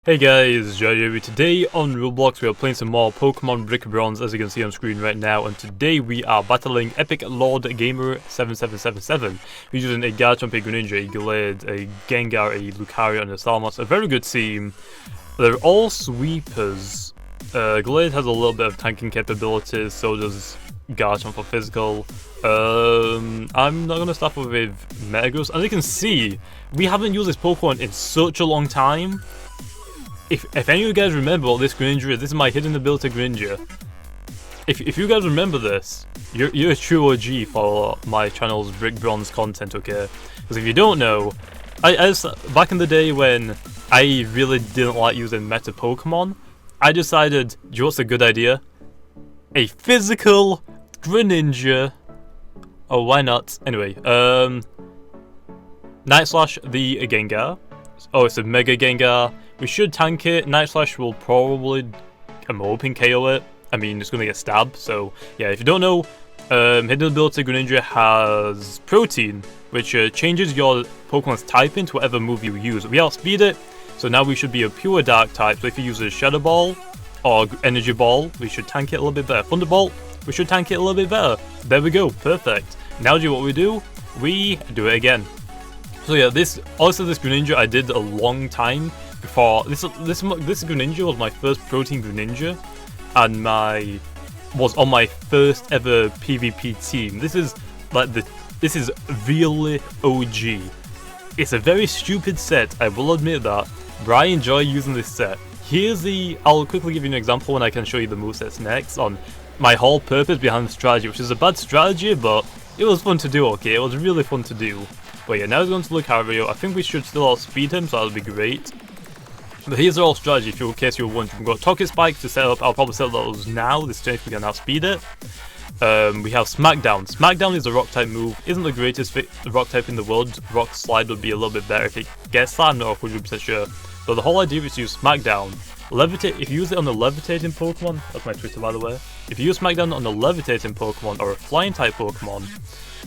Hey guys, JamiyJamie. Today on Roblox we are playing some more Pokemon Brick Bronze, as you can see on screen right now, and today we are battling Epic Lord Gamer 7777. We're using a Garchomp, a Greninja, a Glade, a Gengar, a Lucario, and a Salmos. A very good team. They're all sweepers. Glade has a little bit of tanking capabilities, so does Garchomp for physical. I'm not gonna start with Metagross. As you can see, we haven't used this Pokemon in such a long time. If any of you guys remember what this Greninja is, this is my hidden ability Greninja. If you guys remember this, you're a true OG for my channel's Brick Bronze content, okay? Because if you don't know, back in the day when I really didn't like using meta Pokemon, I decided, do you know what's a good idea? A physical Greninja. Oh, why not? Anyway, Night Slash the Gengar. Oh, it's a Mega Gengar. We should tank it. Night Slash will probably, I'm hoping, KO it. I mean, it's going to get stabbed, so yeah, if you don't know, Hidden Ability Greninja has Protein, which changes your Pokemon's type into whatever move you use. We outspeed it, so now we should be a pure Dark type, so if you use a Shadow Ball or Energy Ball, we should tank it a little bit better. Thunderbolt, we should tank it a little bit better. There we go, perfect. Now do what we do? We do it again. So yeah, this Greninja I did a long time before. This Greninja was my first Protein Greninja, and was on my first ever PvP team. This is really OG. It's a very stupid set, I will admit that, but I enjoy using this set. I'll quickly give you an example when I can show you the movesets next on my whole purpose behind the strategy, which is a bad strategy, but it was fun to do, okay? It was really fun to do. But yeah, now he's going to Lucario. I think we should still outspeed him, so that'll be great. But here's our strategy, in case you're wondering. We've got Toxic Spike to set up. I'll probably set those now, this time we can outspeed it. We have Smackdown. Smackdown is a rock type move. Isn't the greatest rock type in the world. Rock Slide would be a little bit better if it gets that. I'm not 100% sure. But the whole idea is to use Smackdown. Levitate. If you use it on the levitating Pokemon, that's my Twitter by the way. If you use Smackdown on a levitating Pokemon or a flying type Pokemon,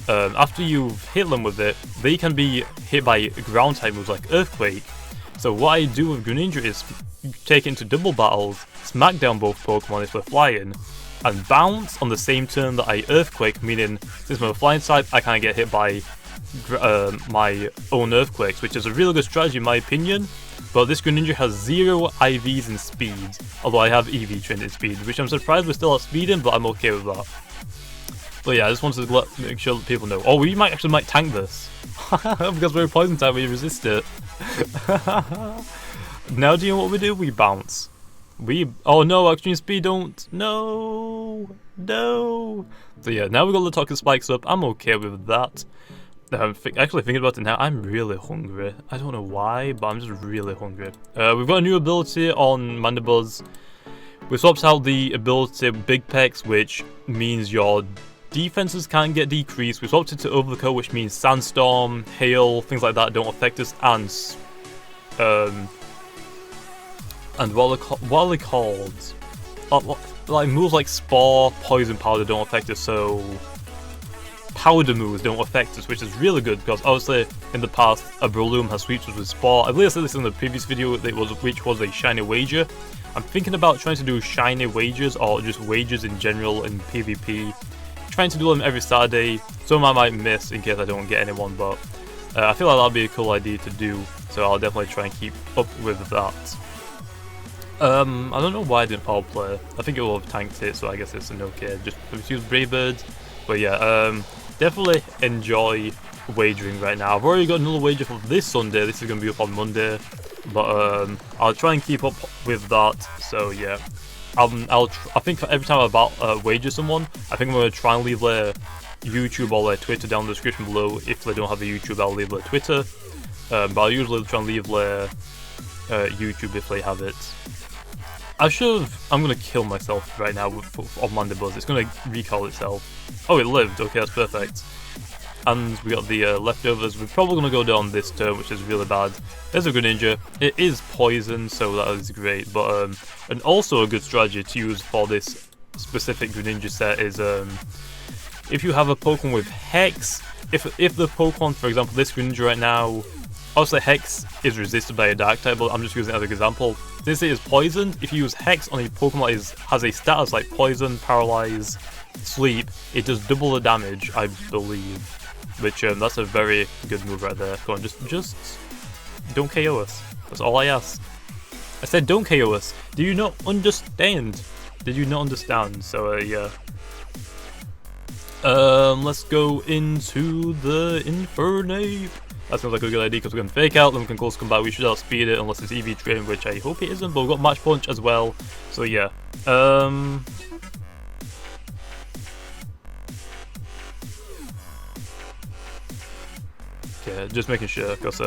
after you've hit them with it, they can be hit by ground type moves like Earthquake. So what I do with Greninja is take it into double battles, smack down both Pokemon if they're flying, and bounce on the same turn that I Earthquake, meaning since I'm a flying type, I kind of get hit by my own Earthquakes, which is a really good strategy in my opinion. But this Greninja has 0 IVs in speed, although I have EV trained in speed, which I'm surprised we're still outspeeding, but I'm okay with that. But yeah, I just wanted to make sure that people know. Oh, we might tank this. Because we're a poison type, we resist it. Now do you know what we do? We bounce. Oh no, extreme speed don't. No. So yeah, now we got the Toxic Spikes up. I'm okay with that. Actually thinking about it now, I'm really hungry. I don't know why, but I'm just really hungry. We've got a new ability on Mandibuzz. We swapped out the ability Big Pecs, which means your defenses can get decreased. We swapped it to Overcoat, which means Sandstorm, Hail, things like that don't affect us, and what are they called? Like moves like Spore, Poison Powder don't affect us, so Powder moves don't affect us, which is really good because obviously in the past a Breloom has sweeps us with Spore. I believe I said this in the previous video, which was a Shiny Wager. I'm thinking about trying to do Shiny Wagers or just Wagers in general in PvP. Trying to do them every Saturday. Some I might miss in case I don't get anyone, but I feel like that'll be a cool idea to do, so I'll definitely try and keep up with that. I don't know why I didn't power play. I think it will have tanked it, so I guess it's an okay. Just use Brave Bird. But yeah, definitely enjoy wagering right now. I've already got another wager for this Sunday. This is going to be up on Monday, but I'll try and keep up with that. So yeah. I think for every time I wager someone, I think I'm going to try and leave their YouTube or their Twitter down in the description below. If they don't have a YouTube, I'll leave their Twitter. But I'll usually try and leave their YouTube if they have it. I'm going to kill myself right now on Mandibuzz. It's going to recall itself. Oh, it lived. Okay, that's perfect. And we got the leftovers. We're probably going to go down this turn, which is really bad. There's a Greninja. It is poison, so that is great. But and also a good strategy to use for this specific Greninja set is if you have a Pokemon with Hex. If the Pokemon, for example, this Greninja right now obviously Hex is resisted by a dark type, but I'm just using it as an example. Since it is poisoned, if you use Hex on a Pokemon that has a status like Poison, Paralyze, Sleep, it does double the damage, I believe. Which, that's a very good move right there. Come on, just don't KO us. That's all I ask. I said don't KO us. Do you not understand? Did you not understand? So, yeah. Let's go into the Infernape. That sounds like a good idea because we can fake out, then we can close combat. We should outspeed it unless it's EV train, which I hope it isn't, but we've got Match Punch as well. So, yeah. Yeah, just making sure, because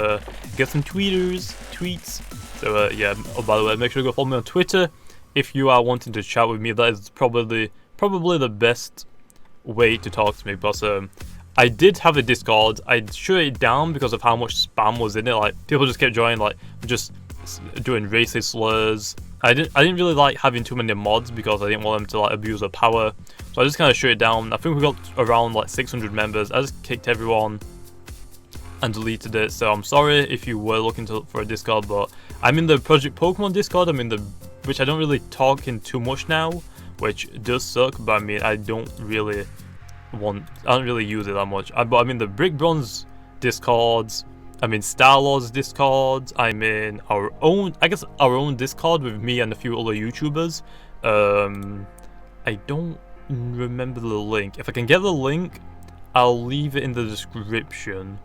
get some tweets. So yeah, oh, by the way, make sure to go follow me on Twitter if you are wanting to chat with me. That is probably the best way to talk to me, because I did have a Discord. I shut it down because of how much spam was in it. Like, people just kept joining, like, just doing racist slurs. I didn't really like having too many mods because I didn't want them to like abuse their power. So I just kind of shut it down. I think we got around like 600 members. I just kicked everyone and deleted it, so I'm sorry if you were looking for a Discord, but I'm in the Project Pokemon Discord. I'm in the, which I don't really talk in too much now, which does suck, but I mean, I don't really use it that much. But I'm in the Brick Bronze Discords, I'm in Star-Lord's Discord, I'm in our own Discord with me and a few other YouTubers. I don't remember the link. If I can get the link, I'll leave it in the description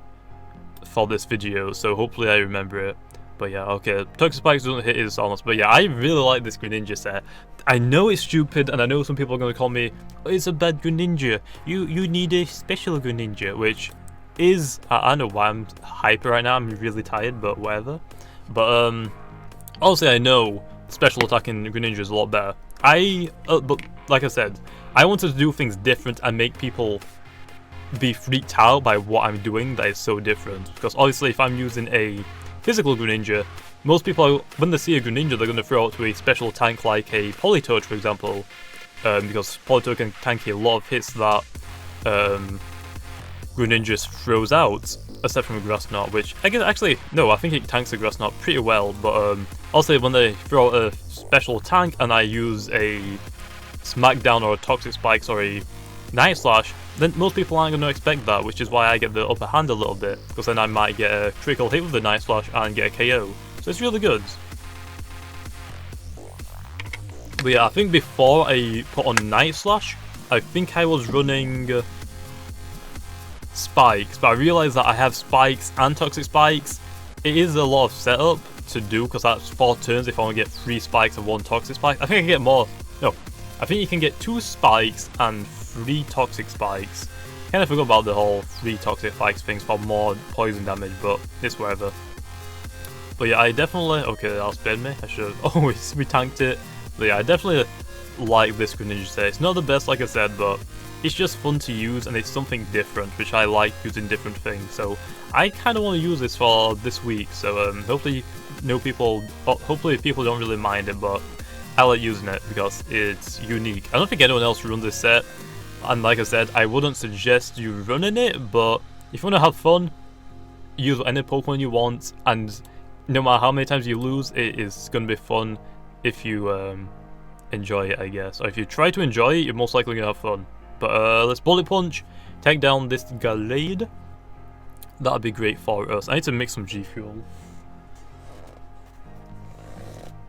for this video, so hopefully I remember it. But yeah, okay, Toxic Spikes doesn't hit his almost, but yeah, I really like this Greninja set. I know it's stupid, and I know some people are going to call me, oh, it's a bad Greninja, you need a special Greninja, which is, I know why I'm hyper right now, I'm really tired, but whatever. But obviously I know special attacking Greninja is a lot better. But like I said, I wanted to do things different and make people be freaked out by what I'm doing that is so different. Because obviously if I'm using a physical Greninja, most people, when they see a Greninja, they're going to throw out to a special tank like a Politoed, for example, because Politoed can tank a lot of hits that Greninja throws out, except from a Grass Knot, which I guess actually, no, I think it tanks a Grass Knot pretty well, but also when they throw out a special tank and I use a Smackdown or a Toxic Spikes or a Night Slash, then most people aren't going to expect that, which is why I get the upper hand a little bit, because then I might get a critical hit with the Night Slash and get a KO. So it's really good. But yeah, I think before I put on Night Slash, I think I was running Spikes, but I realised that I have Spikes and Toxic Spikes. It is a lot of setup to do, because that's 4 turns if I want to get 3 Spikes and 1 Toxic Spike. I think I can get more. No, I think you can get 2 Spikes and 3 Toxic Spikes. Kind of forgot about the whole 3 Toxic Spikes things for more poison damage, but it's whatever. But yeah, I definitely... Okay, that'll spin me. I should have always re-tanked it. But yeah, I definitely like this Greninja set. It's not the best, like I said, but it's just fun to use, and it's something different, which I like using different things. So I kind of want to use this for this week. So hopefully people don't really mind it, but I like using it because it's unique. I don't think anyone else runs this set, and like I said, I wouldn't suggest you running it, but if you want to have fun, use any Pokemon you want, and no matter how many times you lose, it is going to be fun if you enjoy it, I guess. Or if you try to enjoy it, you're most likely going to have fun. But let's Bullet Punch, take down this Gallade. That would be great for us. I need to mix some G Fuel.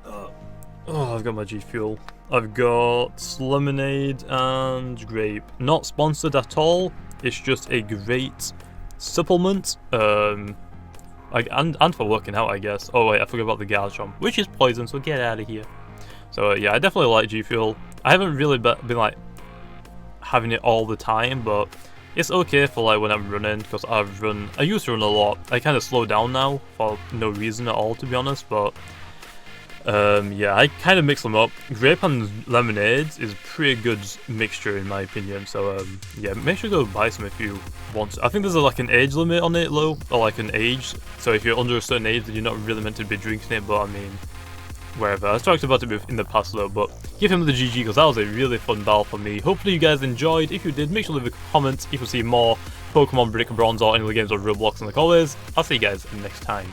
Oh, I've got my G Fuel. I've got Lemonade and Grape. Not sponsored at all. It's just a great supplement. And for working out, I guess. Oh wait, I forgot about the Garchomp, which is poison, so get out of here. So yeah, I definitely like G Fuel. I haven't really been like having it all the time, but it's okay for like when I'm running, because I used to run a lot. I kind of slow down now for no reason at all, to be honest, but yeah, I kind of mix them up. Grape and Lemonade is a pretty good mixture in my opinion, so yeah, make sure to go buy some if you want to. I think there's like an age limit on it, though, or like an age, so if you're under a certain age, then you're not really meant to be drinking it, but I mean, wherever. I've talked about it in the past though, but give him the GG because that was a really fun battle for me. Hopefully you guys enjoyed. If you did, make sure to leave a comment if you see more Pokemon Brick and Bronze or any other games on Roblox. And like always, I'll see you guys next time.